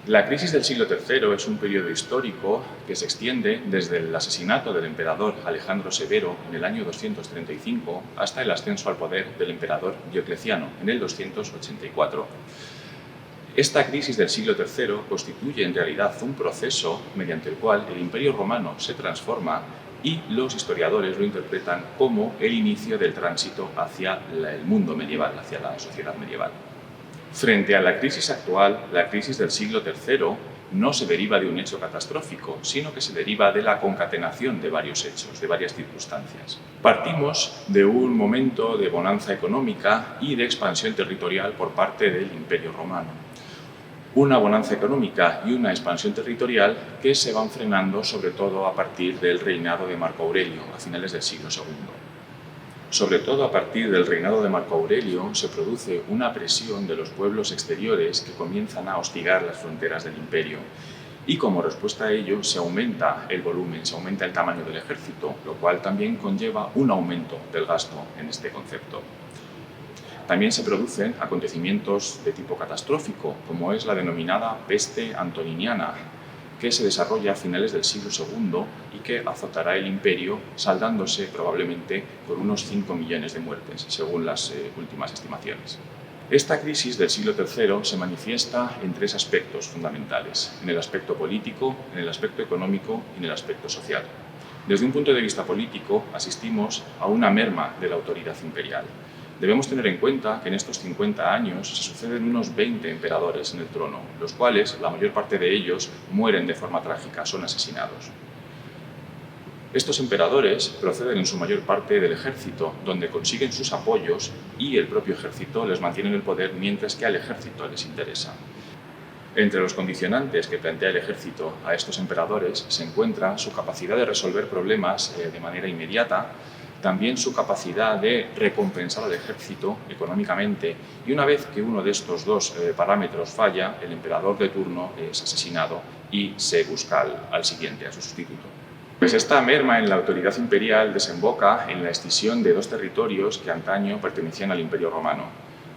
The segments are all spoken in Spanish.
La crisis del siglo III es un periodo histórico que se extiende desde el asesinato del emperador Alejandro Severo en el año 235 hasta el ascenso al poder del emperador Diocleciano en el 284. Esta crisis del siglo III constituye en realidad un proceso mediante el cual el Imperio Romano se transforma y los historiadores lo interpretan como el inicio del tránsito hacia el mundo medieval, hacia la sociedad medieval. Frente a la crisis actual, la crisis del siglo III no se deriva de un hecho catastrófico, sino que se deriva de la concatenación de varios hechos, de varias circunstancias. Partimos de un momento de bonanza económica y de expansión territorial por parte del Imperio Romano. Una bonanza económica y una expansión territorial que se van frenando sobre todo a partir del reinado de Marco Aurelio, a finales del siglo II. Sobre todo a partir del reinado de Marco Aurelio se produce una presión de los pueblos exteriores que comienzan a hostigar las fronteras del imperio y como respuesta a ello se aumenta el volumen, se aumenta el tamaño del ejército, lo cual también conlleva un aumento del gasto en este concepto. También se producen acontecimientos de tipo catastrófico, como es la denominada peste antoniniana, que se desarrolla a finales del siglo II y que azotará el imperio, saldándose probablemente con unos 5 millones de muertes, según las últimas estimaciones. Esta crisis del siglo III se manifiesta en tres aspectos fundamentales: en el aspecto político, en el aspecto económico y en el aspecto social. Desde un punto de vista político, asistimos a una merma de la autoridad imperial. Debemos tener en cuenta que en estos 50 años se suceden unos 20 emperadores en el trono, los cuales, la mayor parte de ellos, mueren de forma trágica, son asesinados. Estos emperadores proceden en su mayor parte del ejército, donde consiguen sus apoyos y el propio ejército les mantiene en el poder mientras que al ejército les interesa. Entre los condicionantes que plantea el ejército a estos emperadores se encuentra su capacidad de resolver problemas de manera inmediata, también su capacidad de recompensar al ejército económicamente, y una vez que uno de estos dos parámetros falla, el emperador de turno es asesinado y se busca al siguiente, a su sustituto. Pues esta merma en la autoridad imperial desemboca en la escisión de dos territorios que antaño pertenecían al Imperio Romano.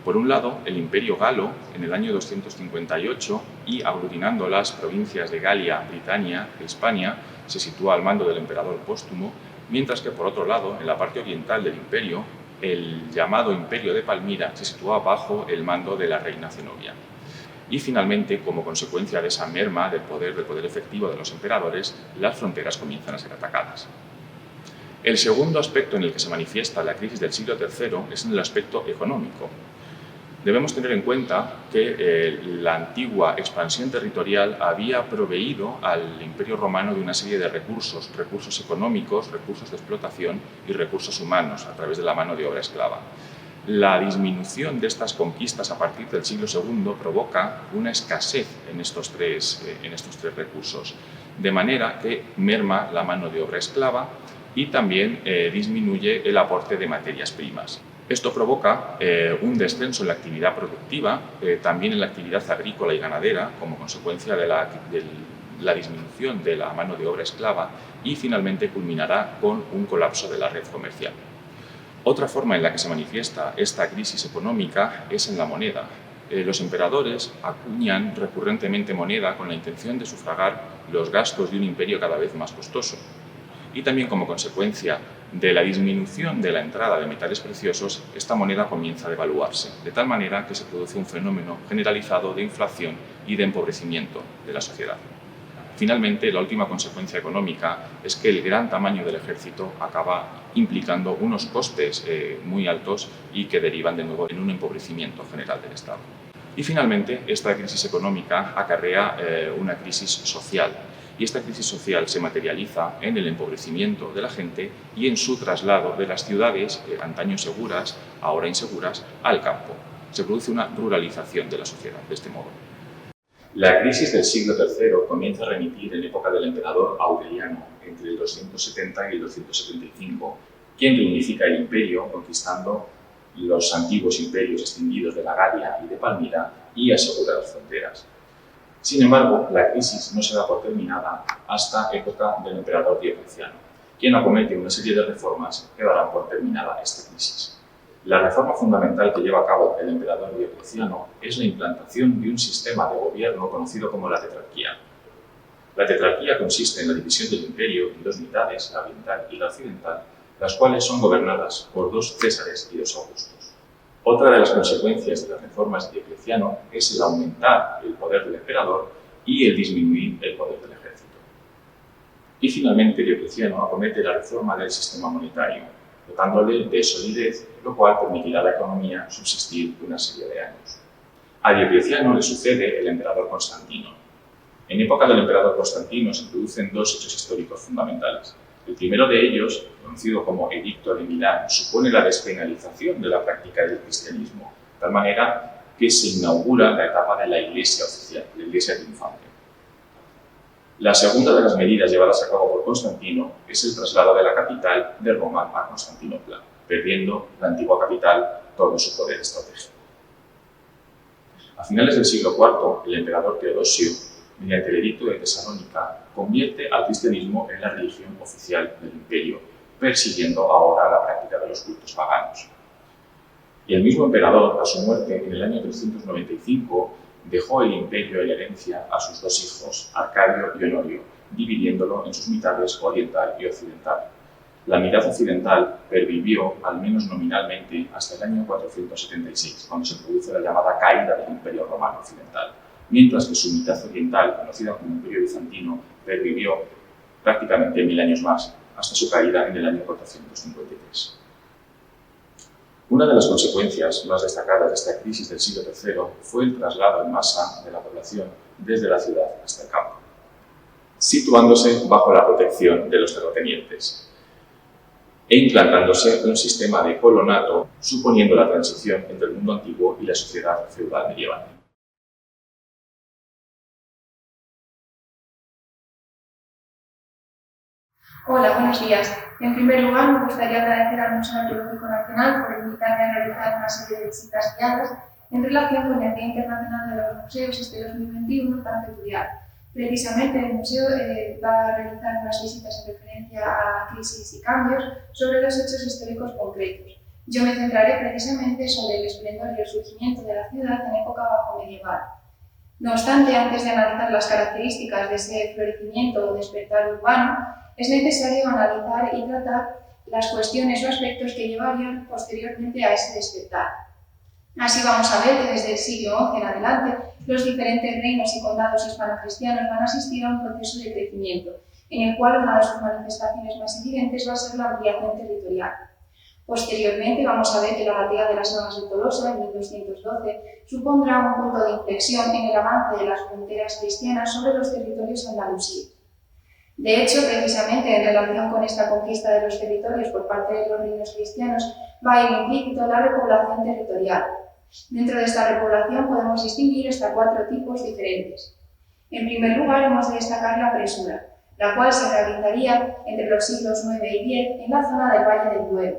Por un lado, el Imperio Galo, en el año 258, y aglutinando las provincias de Galia, Britania e Hispania, se sitúa al mando del emperador Póstumo, mientras que por otro lado, en la parte oriental del imperio, el llamado Imperio de Palmira se sitúa bajo el mando de la reina Zenobia. Y finalmente, como consecuencia de esa merma del poder efectivo de los emperadores, las fronteras comienzan a ser atacadas. El segundo aspecto en el que se manifiesta la crisis del siglo III es en el aspecto económico. Debemos tener en cuenta que la antigua expansión territorial había proveído al Imperio Romano de una serie de recursos económicos, recursos de explotación y recursos humanos a través de la mano de obra esclava. La disminución de estas conquistas a partir del siglo II provoca una escasez en estos tres recursos, de manera que merma la mano de obra esclava y también disminuye el aporte de materias primas. Esto provoca un descenso en la actividad productiva, también en la actividad agrícola y ganadera, como consecuencia de la disminución de la mano de obra esclava, y finalmente culminará con un colapso de la red comercial. Otra forma en la que se manifiesta esta crisis económica es en la moneda. Los emperadores acuñan recurrentemente moneda con la intención de sufragar los gastos de un imperio cada vez más costoso. Y también como consecuencia de la disminución de la entrada de metales preciosos, esta moneda comienza a devaluarse, de tal manera que se produce un fenómeno generalizado de inflación y de empobrecimiento de la sociedad. Finalmente, la última consecuencia económica es que el gran tamaño del ejército acaba implicando unos costes muy altos y que derivan de nuevo en un empobrecimiento general del Estado. Y finalmente, esta crisis económica acarrea una crisis social. Y esta crisis social se materializa en el empobrecimiento de la gente y en su traslado de las ciudades, antaño seguras, ahora inseguras, al campo. Se produce una ruralización de la sociedad de este modo. La crisis del siglo III comienza a remitir en época del emperador Aureliano, entre el 270 y el 275, quien reunifica el imperio conquistando los antiguos imperios extinguidos de la Galia y de Palmira y asegura las fronteras. Sin embargo, la crisis no se da por terminada hasta época del emperador Diocleciano, quien acomete una serie de reformas que darán por terminada esta crisis. La reforma fundamental que lleva a cabo el emperador Diocleciano es la implantación de un sistema de gobierno conocido como la tetrarquía. La tetrarquía consiste en la división del imperio en dos mitades, la oriental y la occidental, las cuales son gobernadas por 2 Césares y 2 Augustos. Otra de las consecuencias de las reformas de Diocleciano es el aumentar el poder del emperador y el disminuir el poder del ejército. Y finalmente Diocleciano acomete la reforma del sistema monetario, dotándole de solidez, lo cual permitirá a la economía subsistir una serie de años. A Diocleciano le sucede el emperador Constantino. En época del emperador Constantino se producen 2 hechos históricos fundamentales. El primero de ellos, conocido como Edicto de Milán, supone la despenalización de la práctica del cristianismo, de tal manera que se inaugura la etapa de la Iglesia oficial, la Iglesia triunfante. La segunda de las medidas llevadas a cabo por Constantino es el traslado de la capital de Roma a Constantinopla, perdiendo la antigua capital todo su poder estratégico. A finales del siglo IV, el emperador Teodosio, mediante el Edicto de Tesalónica, convierte al cristianismo en la religión oficial del imperio, persiguiendo ahora la práctica de los cultos paganos. Y el mismo emperador, a su muerte en el año 395, dejó el imperio en herencia a sus 2 hijos, Arcadio y Honorio, dividiéndolo en sus mitades oriental y occidental. La mitad occidental pervivió, al menos nominalmente, hasta el año 476, cuando se produce la llamada caída del Imperio Romano Occidental, mientras que su mitad oriental, conocida como Imperio Bizantino, pervivió prácticamente 1000 años más, hasta su caída en el año 453. Una de las consecuencias más destacadas de esta crisis del siglo III fue el traslado en masa de la población desde la ciudad hasta el campo, situándose bajo la protección de los terratenientes e implantándose un sistema de colonato, suponiendo la transición entre el mundo antiguo y la sociedad feudal medieval. Hola, buenos días. En primer lugar, me gustaría agradecer al Museo Arqueológico Nacional por invitarme a realizar una serie de visitas guiadas en relación con el Día Internacional de los Museos este 2021 tan peculiar. Precisamente el museo va a realizar unas visitas en referencia a crisis y cambios sobre 2 hechos históricos concretos. Yo me centraré precisamente sobre el esplendor y el surgimiento de la ciudad en época bajo medieval. No obstante, antes de analizar las características de ese florecimiento o despertar urbano, es necesario analizar y tratar las cuestiones o aspectos que llevarían posteriormente a ese despertar. Así vamos a ver que desde el siglo XI en adelante los diferentes reinos y condados hispano-cristianos van a asistir a un proceso de crecimiento, en el cual una de sus manifestaciones más evidentes va a ser la ampliación territorial. Posteriormente vamos a ver que la batalla de las Navas de Tolosa en 1212 supondrá un punto de inflexión en el avance de las fronteras cristianas sobre los territorios andalusíes. De hecho, precisamente en relación con esta conquista de los territorios por parte de los reinos cristianos, va a ir implícito la repoblación territorial. Dentro de esta repoblación podemos distinguir hasta 4 tipos diferentes. En primer lugar, hemos de destacar la presura, la cual se realizaría entre los siglos IX y X en la zona del Valle del Duero.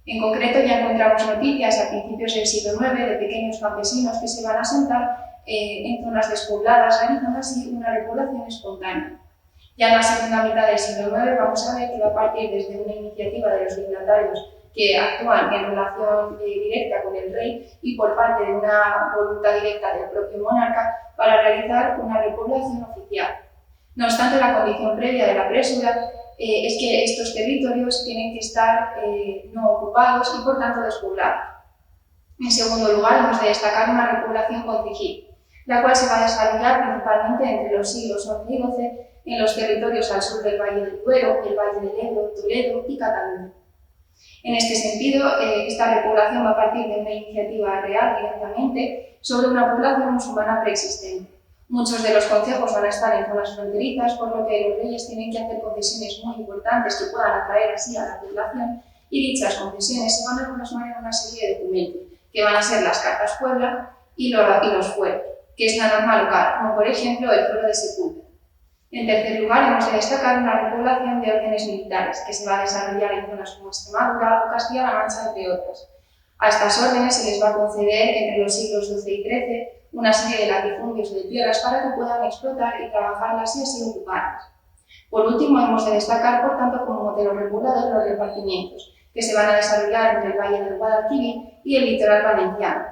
En concreto, ya encontramos noticias a principios del siglo IX de pequeños campesinos que se van a asentar en zonas despobladas, realizando así una repoblación espontánea. Ya en la segunda mitad del siglo IX vamos a ver que va a partir desde una iniciativa de los dignatarios que actúan en relación directa con el rey y por parte de una voluntad directa del propio monarca para realizar una repoblación oficial. No obstante, la condición previa de la presura es que estos territorios tienen que estar no ocupados y por tanto despoblados. En segundo lugar, hemos de destacar una repoblación concejil, la cual se va a desarrollar principalmente entre los siglos XI y XII en los territorios al sur del Valle del Duero, el Valle del Ebro, Toledo y Cataluña. En este sentido, esta repoblación va a partir de una iniciativa real directamente sobre una población musulmana preexistente. Muchos de los concejos van a estar en zonas fronterizas, por lo que los reyes tienen que hacer concesiones muy importantes que puedan atraer así a la población, y dichas concesiones se van a plasmar en una serie de documentos, que van a ser las cartas Puebla y los fueros, que es la norma local, como por ejemplo el fuero de Sepúlveda. En tercer lugar, hemos de destacar una repoblación de órdenes militares, que se va a desarrollar en zonas como Extremadura o Castilla-La Mancha, entre otras. A estas órdenes se les va a conceder entre los siglos XII y XIII una serie de latifundios de tierras para que puedan explotar y trabajarlas y así ocuparlas. Por último, hemos de destacar, por tanto, como modelo regulador los repartimientos, que se van a desarrollar entre el Valle del Guadalquivir y el litoral valenciano.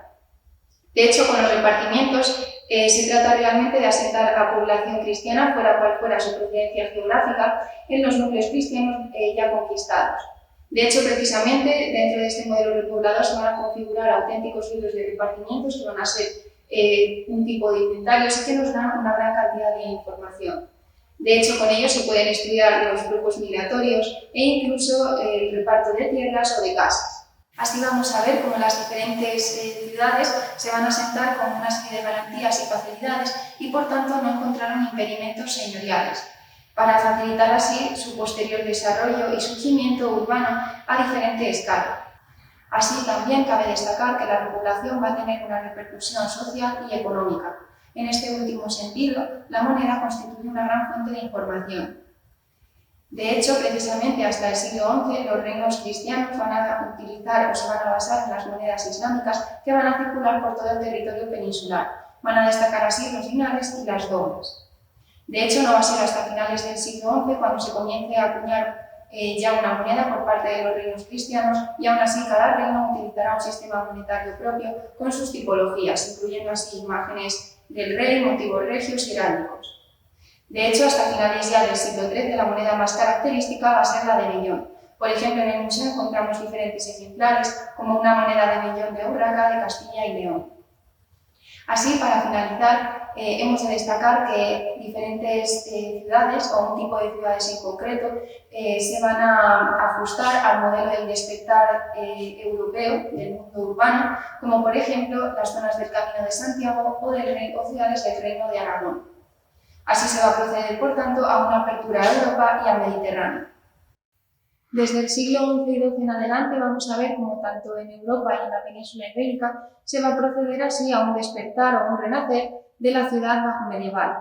De hecho, con los repartimientos se trata realmente de asentar a población cristiana, fuera cual fuera su procedencia geográfica, en los núcleos cristianos ya conquistados. De hecho, precisamente, dentro de este modelo repoblador se van a configurar auténticos libros de repartimientos que van a ser un tipo de inventarios y que nos dan una gran cantidad de información. De hecho, con ellos se pueden estudiar los grupos migratorios e incluso el reparto de tierras o de casas. Así vamos a ver cómo las diferentes ciudades se van a asentar con una serie de garantías y facilidades y, por tanto, no encontraron impedimentos señoriales, para facilitar así su posterior desarrollo y surgimiento urbano a diferente escala. Así también cabe destacar que la repoblación va a tener una repercusión social y económica. En este último sentido, la moneda constituye una gran fuente de información. De hecho, precisamente hasta el siglo XI, los reinos cristianos van a utilizar o se van a basar en las monedas islámicas que van a circular por todo el territorio peninsular. Van a destacar así los dinares y las doblas. De hecho, no va a ser hasta finales del siglo XI cuando se comience a acuñar ya una moneda por parte de los reinos cristianos, y aún así cada reino utilizará un sistema monetario propio con sus tipologías, incluyendo así imágenes del rey, motivos regios y heráldicos. De hecho, hasta finales ya del siglo XIII, la moneda más característica va a ser la de vellón. Por ejemplo, en el museo encontramos diferentes ejemplares, como una moneda de vellón de Urraca, de Castilla y León. Así, para finalizar, hemos de destacar que diferentes ciudades, o un tipo de ciudades en concreto, se van a ajustar al modelo del despertar europeo del mundo urbano, como por ejemplo las zonas del Camino de Santiago o ciudades del Reino de Aragón. Así se va a proceder, por tanto, a una apertura a Europa y al Mediterráneo. Desde el siglo XI y XII en adelante vamos a ver cómo tanto en Europa y en la península ibérica se va a proceder así a un despertar o un renacer de la ciudad bajomedieval.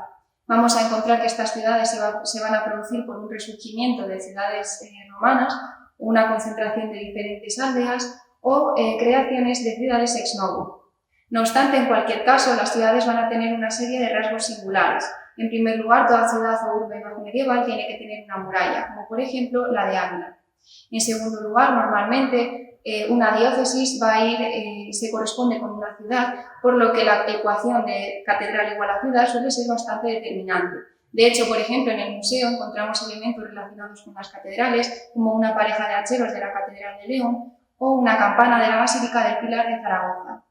Vamos a encontrar que estas ciudades se van a producir por un resurgimiento de ciudades romanas, una concentración de diferentes aldeas o creaciones de ciudades ex novo. No obstante, en cualquier caso, las ciudades van a tener una serie de rasgos singulares. En primer lugar, toda ciudad o urbe bajomedieval tiene que tener una muralla, como por ejemplo la de Ávila. En segundo lugar, normalmente una diócesis se corresponde con una ciudad, por lo que la ecuación de catedral igual a ciudad suele ser bastante determinante. De hecho, por ejemplo, en el museo encontramos elementos relacionados con las catedrales, como una pareja de hacheros de la Catedral de León o una campana de la Basílica del Pilar de Zaragoza.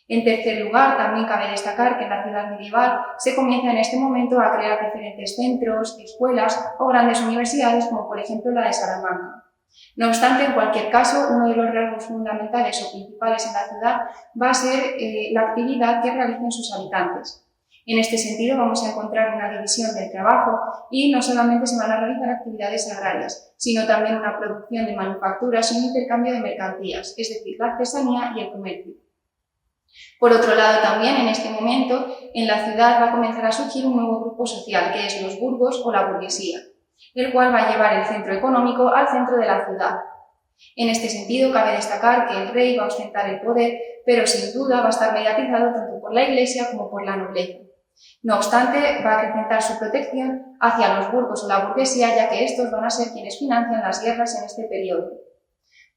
En tercer lugar, también cabe destacar que en la ciudad medieval se comienza en este momento a crear diferentes centros, escuelas o grandes universidades, como por ejemplo la de Salamanca. No obstante, en cualquier caso, uno de los rasgos fundamentales o principales en la ciudad va a ser la actividad que realicen sus habitantes. En este sentido, vamos a encontrar una división del trabajo y no solamente se van a realizar actividades agrarias, sino también una producción de manufacturas y un intercambio de mercancías, es decir, la artesanía y el comercio. Por otro lado, también en este momento en la ciudad va a comenzar a surgir un nuevo grupo social, que es los burgos o la burguesía, el cual va a llevar el centro económico al centro de la ciudad. En este sentido, cabe destacar que el rey va a ostentar el poder, pero sin duda va a estar mediatizado tanto por la Iglesia como por la nobleza. No obstante, va a acrecentar su protección hacia los burgos o la burguesía, ya que estos van a ser quienes financian las guerras en este periodo.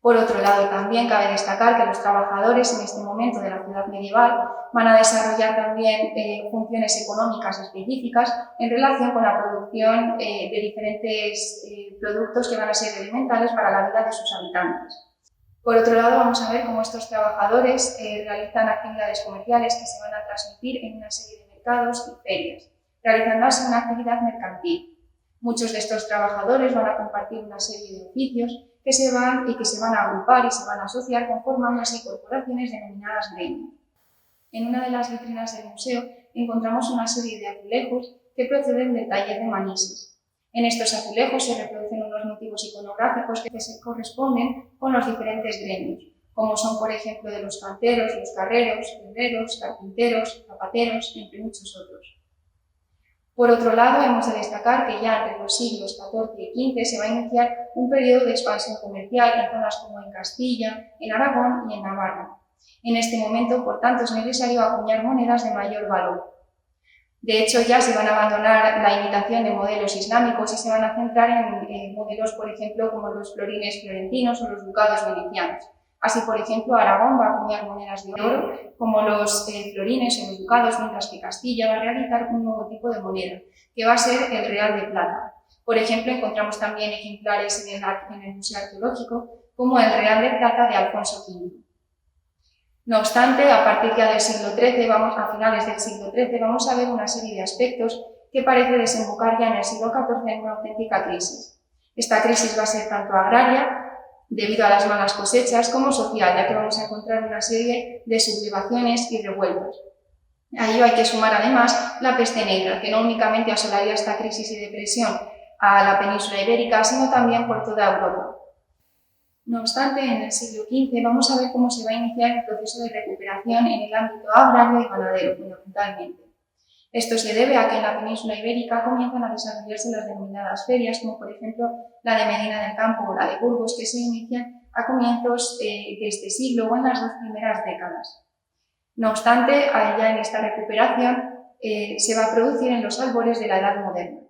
Por otro lado, también cabe destacar que los trabajadores en este momento de la ciudad medieval van a desarrollar también funciones económicas específicas en relación con la producción de diferentes productos que van a ser elementales para la vida de sus habitantes. Por otro lado, vamos a ver cómo estos trabajadores realizan actividades comerciales que se van a transmitir en una serie de mercados y ferias, realizando así una actividad mercantil. Muchos de estos trabajadores van a compartir una serie de oficios que se van a agrupar y se van a asociar conformando así corporaciones denominadas gremios. En una de las vitrinas del museo encontramos una serie de azulejos que proceden del taller de Manises. En estos azulejos se reproducen unos motivos iconográficos que se corresponden con los diferentes gremios, como son, por ejemplo, de los canteros, los carreros, herreros, carpinteros, zapateros, entre muchos otros. Por otro lado, hemos de destacar que ya entre los siglos XIV y XV se va a iniciar un periodo de expansión comercial en zonas como en Castilla, en Aragón y en Navarra. En este momento, por tanto, es necesario acuñar monedas de mayor valor. De hecho, ya se van a abandonar la imitación de modelos islámicos y se van a centrar en modelos, por ejemplo, como los florines florentinos o los ducados venecianos. Así, por ejemplo, Aragón va a acuñar monedas de oro como los florines o los ducados, mientras que Castilla va a realizar un nuevo tipo de moneda, que va a ser el real de plata. Por ejemplo, encontramos también ejemplares en el Museo Arqueológico, como el real de plata de Alfonso V. No obstante, a partir ya del siglo XIII, a finales del siglo XIII, vamos a ver una serie de aspectos que parece desembocar ya en el siglo XIV en una auténtica crisis. Esta crisis va a ser tanto agraria, debido a las malas cosechas, como social, ya que vamos a encontrar una serie de sublevaciones y revueltas. A ello hay que sumar además la peste negra, que no únicamente asolaría esta crisis y depresión a la península ibérica, sino también por toda Europa. No obstante, en el siglo XV vamos a ver cómo se va a iniciar el proceso de recuperación en el ámbito agrario y ganadero, fundamentalmente. Esto se debe a que en la península ibérica comienzan a desarrollarse las denominadas ferias, como por ejemplo la de Medina del Campo o la de Burgos, que se inician a comienzos de este siglo o en las 2 primeras décadas. No obstante, ya en esta recuperación se va a producir en los albores de la Edad Moderna.